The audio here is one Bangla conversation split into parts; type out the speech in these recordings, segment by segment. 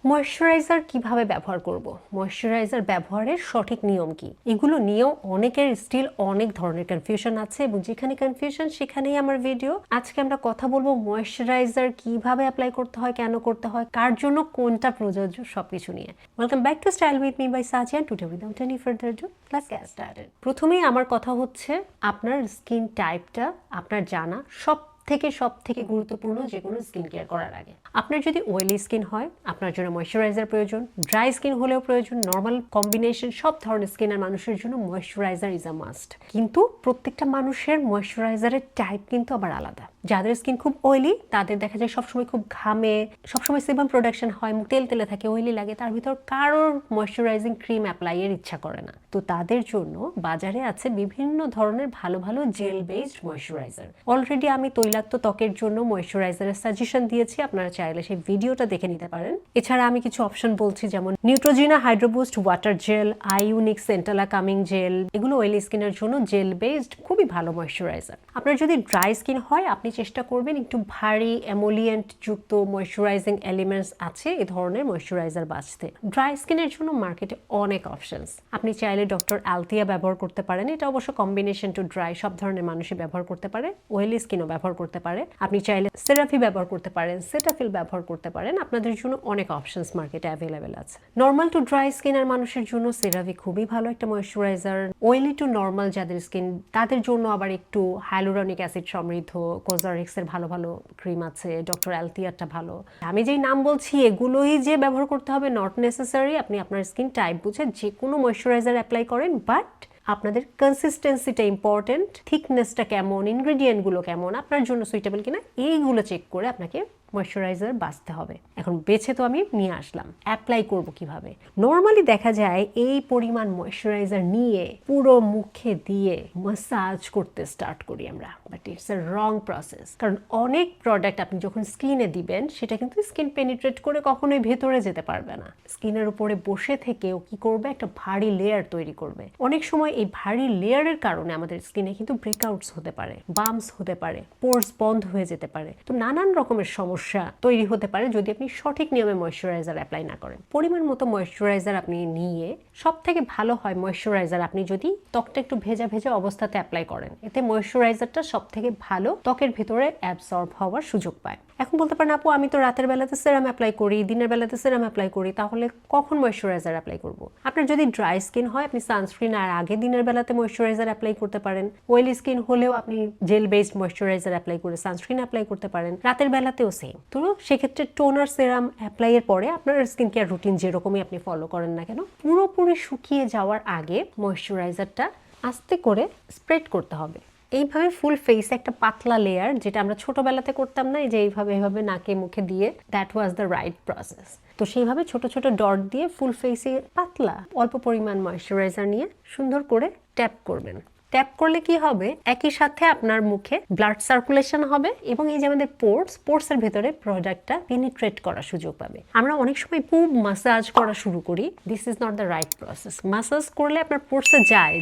ময়েশ্চারাইজার কিভাবে ব্যবহার করব, ময়েশ্চারাইজার ব্যবহারের সঠিক নিয়ম কি, এগুলো নিয়েও অনেকের স্টিল অনেক ধরনের কনফিউশন আছে এবং যেখানে কনফিউশন সেখানেই আমার ভিডিও। আজকে আমরা কথা বলবো ময়েশ্চারাইজার কিভাবে অ্যাপ্লাই করতে হয়, কেন করতে হয়, কার জন্য কোনটা প্রযোজ্য, সবকিছু নিয়ে। Welcome back to style with me by Sajia. Today without any further do let's get started. প্রথমেই আমার কথা হচ্ছে আপনার স্কিন টাইপটা আপনার জানা সব থেকে গুরুত্বপূর্ণ যে কোনো স্কিন কেয়ার করার আগে। আপনার যদি অয়েলি স্কিন হয় আপনার জন্য ময়েশ্চারাইজার প্রয়োজন, ড্রাই স্কিন হলেও প্রয়োজন, নর্মাল কম্বিনেশন সব ধরনের স্কিনের মানুষের জন্য ময়েশ্চারাইজার ইজ আ মাস্ট। কিন্তু প্রত্যেকটা মানুষের ময়েশ্চারাইজারের টাইপ কিন্তু আবার আলাদা। যাদের স্কিন খুব অয়েলি তাদের দেখা যায় সবসময় খুব ঘামে, সবসময় সেবাম প্রোডাকশন হয়, মুখ তেল তেলে থাকে, অয়েলি লাগে, তার ভিতর কারোর ময়েশ্চারাইজিং ক্রিম অ্যাপ্লাইয়ের ইচ্ছা করে না। তো তাদের জন্য বাজারে আছে বিভিন্ন ধরনের ভালো ভালো জেল বেসড ময়েশ্চারাইজার। অলরেডি আমি তৈলাক্ত ত্বকের জন্য ময়েশ্চারাইজারের সাজেশন দিয়েছি, আপনারা চাইলে সেই ভিডিওটা দেখে নিতে পারেন। এছাড়া আমি কিছু অপশন বলছি, যেমন Neutrogena Hydro Boost water gel, iUNIK centella calming gel, এগুলো অয়েলি স্কিনের জন্য জেল বেসড খুবই ভালো ময়েশ্চারাইজার। আপনার যদি ড্রাই স্কিন হয় আপনি চেষ্টা করবেন একটু ভারী এমোলিয়েন্ট যুক্ত ময়েশ্চারাইজিং এলিমেন্টস আছে এই ধরনের ময়েশ্চারাইজার বাছতে। ড্রাই স্কিনের জন্য মার্কেটে অনেক অপশনস। আপনি চাইলে ডক্টর আলতিয়া ব্যবহার করতে পারেন, এটা অবশ্য কম্বিনেশন টু ড্রাই, সব ধরনের মানুষই ব্যবহার করতে পারে, অয়েলি স্কিনও ব্যবহার করতে পারে। আপনি চাইলে সেরাফি ব্যবহার করতে পারেন, সেটাফিল ব্যবহার করতে পারেন, আপনাদের জন্য অনেক অপশনস মার্কেটে অ্যাভেলেবেল আছে। নর্মাল টু ড্রাই স্কিনের মানুষের জন্য সেরাফি খুবই ভালো একটা ময়েশ্চারাইজার। অয়েলি টু নর্মাল যাদের স্কিন তাদের জন্য আবার একটু হাইলুরনিক অ্যাসিড সমৃদ্ধ কোজারিক্সের ভালো ভালো ক্রিম আছে, ডক্টর অ্যালতিয়ারটা ভালো। আমি যেই নাম বলছি এগুলোই যে ব্যবহার করতে হবে নট নেসেসারি। আপনি আপনার স্কিন টাইপ বুঝে যে কোনো ময়েশ্চারাইজার অ্যাপ্লাই করেন, বাট আপনাদের কনসিস্টেন্সিটা ইম্পর্টেন্ট, থিকনেসটা কেমন, ইনগ্রেডিয়েন্টগুলো কেমন, আপনার জন্য সুইটেবল কিনা এইগুলো চেক করে আপনাকে ময়েশ্চারাইজার বাছতে হবে। এখন বেছে তো আমি নিয়ে আসলাম, অ্যাপ্লাই করব কিভাবে। নর্মালি দেখা যায় এই পরিমাণ ময়েশ্চারাইজার নিয়ে পুরো মুখে দিয়ে ম্যাসাজ করতে স্টার্ট করি আমরা, but it's a wrong process. কারণ অনেক প্রোডাক্ট আপনি যখন স্কিনে দিবেন সেটা কিন্তু স্কিন পেনিট্রেট করে কখনোই ভেতরে যেতে পারবে না। স্কিনের উপরে বসে থেকেও কি করবে, একটা ভারী লেয়ার তৈরি করবে। অনেক সময় এই ভারী লেয়ারের কারণে আমাদের স্কিনে কিন্তু ব্রেকআউটস হতে পারে, বাম্পস হতে পারে, পোরস বন্ধ হয়ে যেতে পারে। তো নানান রকমের সমস্যা তৈরি হতে পারে যদি আপনি সঠিক নিয়মে ময়েশ্চারাইজার অ্যাপ্লাই না করেন। পরিমাণ মতো ময়েশ্চারাইজার আপনি নিয়ে, সব থেকে ভালো হয় ময়েশ্চারাইজার আপনি যদি ত্বকটা একটু ভেজা ভেজা অবস্থাতে অ্যাপ্লাই করেন, এতে ময়েশ্চারাইজারটা সব থেকে ভালো ত্বকের ভিতরে অ্যাবসর্ব হওয়ার সুযোগ পায়। এখন বলতে পারেন আপু আমি তো রাতের বেলাতে সেরাম অ্যাপ্লাই করি, দিনের বেলাতে সেরাম অ্যাপ্লাই করি, তাহলে কখন ময়েশ্চারাইজার অ্যাপ্লাই করব? আপনার যদি ড্রাই স্কিন হয় আপনি সানস্ক্রিন আর আগে দিনের বেলাতে ময়েশ্চারাইজার অ্যাপ্লাই করতে পারেন। অয়েলি স্কিন হলেও আপনি জেল বেসড ময়েশ্চারাইজার অ্যাপ্লাই করে সানস্ক্রিন অ্যাপ্লাই করতে পারেন। রাতের বেলাতেও সেম। তো সেক্ষেত্রে টোনার সেরাম অ্যাপ্লাইয়ের পরে আপনার স্কিন কেয়ার রুটিন যেরকমই আপনি ফলো করেন না কেন, পুরোপুরি শুকিয়ে যাওয়ার আগে ময়েশ্চারাইজারটা আস্তে করে স্প্রেড করতে হবে। এইভাবে ফুল ফেসে একটা পাতলা লেয়ার, যেটা আমরা ছোটবেলাতে করতাম না, এই যে এইভাবে নাকে মুখে দিয়ে, that was the right process. তো সেইভাবে ছোট ছোট ডট দিয়ে ফুল ফেসে পাতলা অল্প পরিমাণ ময়েশ্চারাইজার নিয়ে সুন্দর করে ট্যাপ করবেন। ট্যাপ করলে কি হবে, একই সাথে আপনার মুখে ব্লাড সার্কুলেশন হবে এবং এই যে আমাদের পোর্টসের ভেতরে প্রোডাক্টটা পেনিট্রেট করার সুযোগ পাবে। আমরা অনেক সময় খুব মাসাজ করা শুরু করি, this is not the right process. Massage করলে আপনার পোর্টসে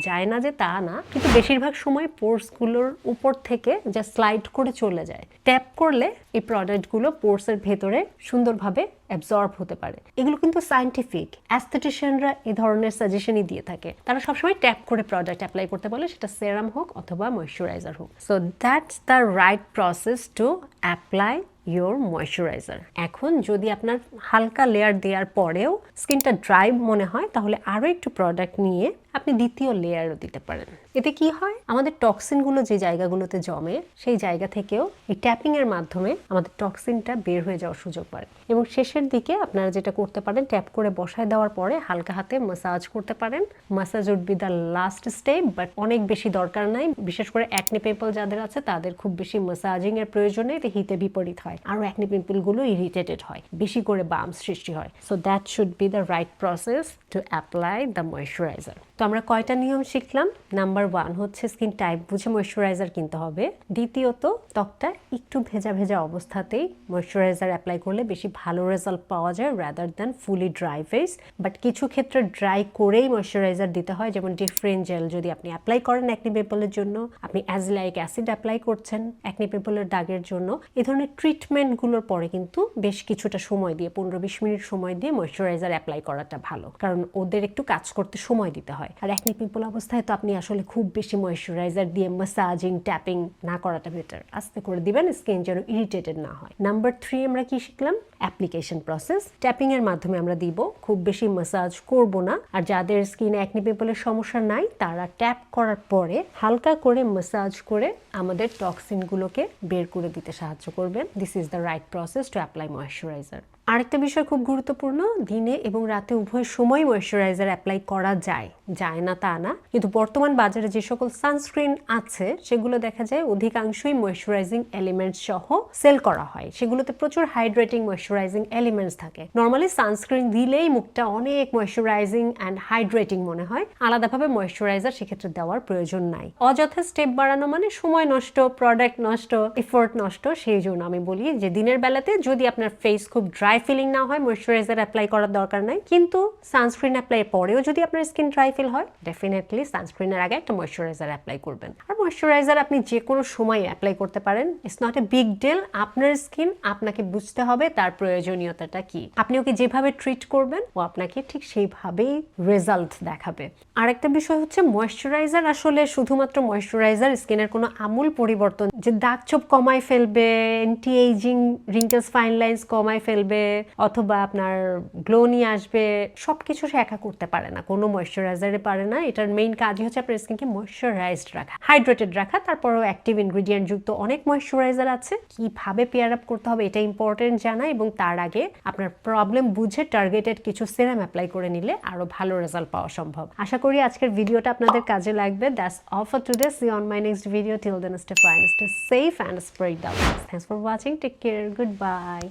যায় না যে তা না, কিন্তু বেশিরভাগ সময় পোর্টসগুলোর উপর থেকে যা স্লাইড করে চলে যায়। ট্যাপ করলে এই প্রোডাক্টগুলো পোর্টসের ভেতরে সুন্দরভাবে অ্যাবজর্ব হতে পারে। এগুলো কিন্তু সায়েন্টিফিক, অ্যাস্থেটিশিয়ানরা এই ধরনের সাজেশনই দিয়ে থাকে। তারা সবসময় ট্যাপ করে প্রোডাক্ট অ্যাপ্লাই করতে বলে, সেটা সেরাম হোক অথবা ময়েশ্চারাইজার হোক। So that's the right process to apply your moisturiser. এখন যদি আপনার হালকা লেয়ার দেওয়ার পরেও স্কিনটা ড্রাই মনে হয়, তাহলে আরও একটু প্রোডাক্ট নিয়ে আপনি দ্বিতীয় লেয়ারও দিতে পারেন। এতে কি হয়, আমাদের টক্সিনগুলো যে জায়গাগুলোতে জমে সেই জায়গা থেকেও এই ট্যাপিংয়ের মাধ্যমে আমাদের টক্সিনটা বের হয়ে যাওয়ার সুযোগ পায়। এবং শেষের দিকে আপনারা যেটা করতে পারেন, ট্যাপ করে বসায় দেওয়ার পরে হালকা হাতে ম্যাসাজ করতে পারেন। Massage would be the last step, but অনেক বেশি দরকার নাই। বিশেষ করে অ্যাকনে পিম্পল যাদের আছে তাদের খুব বেশি ম্যাসাজিং এর প্রয়োজন নেই, এতে হিতে বিপরীত হয়, আরও অ্যাকনে পিম্পলগুলো ইরিটেটেড হয়, বেশি করে বাম্পস সৃষ্টি হয়। So that should be the right process to apply the moisturiser. তো আমরা কয়টা নিয়ম শিখলাম? নাম্বার 1 হচ্ছে স্কিন টাইপ বুঝে ময়েশ্চারাইজার কিনতে হবে। দ্বিতীয়ত ত্বকটা একটু ভেজা ভেজা অবস্থাতেই ময়েশ্চারাইজার অ্যাপ্লাই করলে বেশি ভালো রেজাল্ট পাওয়া যায় rather than fully dry face. But কিছু ক্ষেত্রে ড্রাই করেই ময়েশ্চারাইজার দিতে হয়, যেমন ডিফারেন্ট জেল যদি আপনি অ্যাপ্লাই করেন অ্যাকনি পিম্পলের জন্য, আপনি অ্যাজেলাইক অ্যাসিড অ্যাপ্লাই করছেন অ্যাকনি পিম্পলের দাগের জন্য, এই ধরনের ট্রিটমেন্টগুলোর পরে কিন্তু বেশ কিছুটা সময় দিয়ে 15-20 মিনিট সময় দিয়ে ময়েশ্চারাইজার অ্যাপ্লাই করাটা ভালো, কারণ ওদের একটু কাজ করতে সময় দিতে হয়। আর অ্যাকনি পিম্পল অবস্থায় তো আপনি আসলে খুব বেশি ময়েশ্চারাইজার দিয়ে ম্যাসাজিং ট্যাপিং না করাটা বেটার, আস্তে করে দিবেন স্কিন যেন ইরিটেটেড না হয়। নাম্বার 3 আমরা কি শিখলাম? Application process. ট্যাপিং এর মাধ্যমে আমরা দিব, খুব বেশি ম্যাসাজ করব না। আর যাদের স্কিনে অ্যাকনি পিম্পলের সমস্যা নাই তারা ট্যাপ করার পরে হালকা করে ম্যাসাজ করে আমাদের টক্সিনগুলোকে বের করে দিতে সাহায্য করবেন। This is the right process to apply moisturiser. আরেকটা বিষয় খুব গুরুত্বপূর্ণ, দিনে এবং রাতে উভয় সময় ময়েশ্চারাইজার অ্যাপ্লাই করা যায়, যায় না তা না, কিন্তু বর্তমান বাজারে যে সকল সানস্ক্রিন আছে সেগুলো দেখা যায় অধিকাংশই ময়েশ্চারাইজিং এলিমেন্টস সহ সেল করা হয়। সেগুলোতে প্রচুর হাইড্রেটিং ময়েশ্চারাইজিং এলিমেন্টস থাকে। নর্মালি সানস্ক্রিন দিলেই মুখটা অনেক ময়েশ্চারাইজিং অ্যান্ড হাইড্রেটিং মনে হয়, আলাদাভাবে ময়েশ্চারাইজার সেক্ষেত্রে দেওয়ার প্রয়োজন নাই। অযথা স্টেপ বাড়ানো মানে সময় নষ্ট, প্রোডাক্ট নষ্ট, এফোর্ট নষ্ট। সেই জন্য আমি বলি যে দিনের বেলাতে যদি আপনার ফেস খুব ড্রাই ফিলিং না হয় ময়েশ্চারাইজার অ্যাপ্লাই করার দরকার নাই, কিন্তু সানস্ক্রিন অ্যাপ্লাই পরেও যদি আপনার স্কিন ড্রাই ফিল হয় ডেফিনেটলি সানস্ক্রিনের আগে একটা ময়েশ্চারাইজার অ্যাপ্লাই করবেন। আর ময়েশ্চারাইজার আপনি যে কোনো সময় অ্যাপ্লাই করতে পারেন, it's not a big deal. আপনার স্কিন আপনাকে বুঝতে হবে তার প্রয়োজনীয়তাটা কি, আপনি ওকে যেভাবে ট্রিট করবেন ও আপনাকে ঠিক সেইভাবেই রেজাল্ট দেখাবে। আরেকটা বিষয় হচ্ছে ময়েশ্চারাইজার আসলে শুধুমাত্র ময়েশ্চারাইজার স্কিনের কোনো আমূল পরিবর্তন যে দাগ ছোপ কমায় ফেলবে, anti ageing wrinkles fine lines কমায় ফেলবে অথবা আপনার গ্লো নিয়ে আসবে, সবকিছু সে একা করতে পারে না, কোনো ময়েশ্চারাইজারে পারে না। এটার মেইন কাজই হচ্ছে আপনার স্কিনকে ময়েশ্চারাইজড রাখা, হাইড্রেটেড রাখা। তারপরও অ্যাক্টিভ ইনগ্রিডিয়েন্ট যুক্ত অনেক ময়েশ্চারাইজার আছে, কিভাবে পেয়ার আপ করতে হবে এটা ইম্পর্টেন্ট জানা, এবং তার আগে আপনার প্রবলেম বুঝে টার্গেটেড কিছু সিরাম অ্যাপ্লাই করে নিলে আরো ভালো রেজাল্ট পাওয়া সম্ভব। আশা করি আজকের ভিডিওটা আপনাদের কাজে লাগবে। That's all for today. See on my next video. Till then stay fine, stay safe and spread the love. Thanks for watching. Take care. Good by.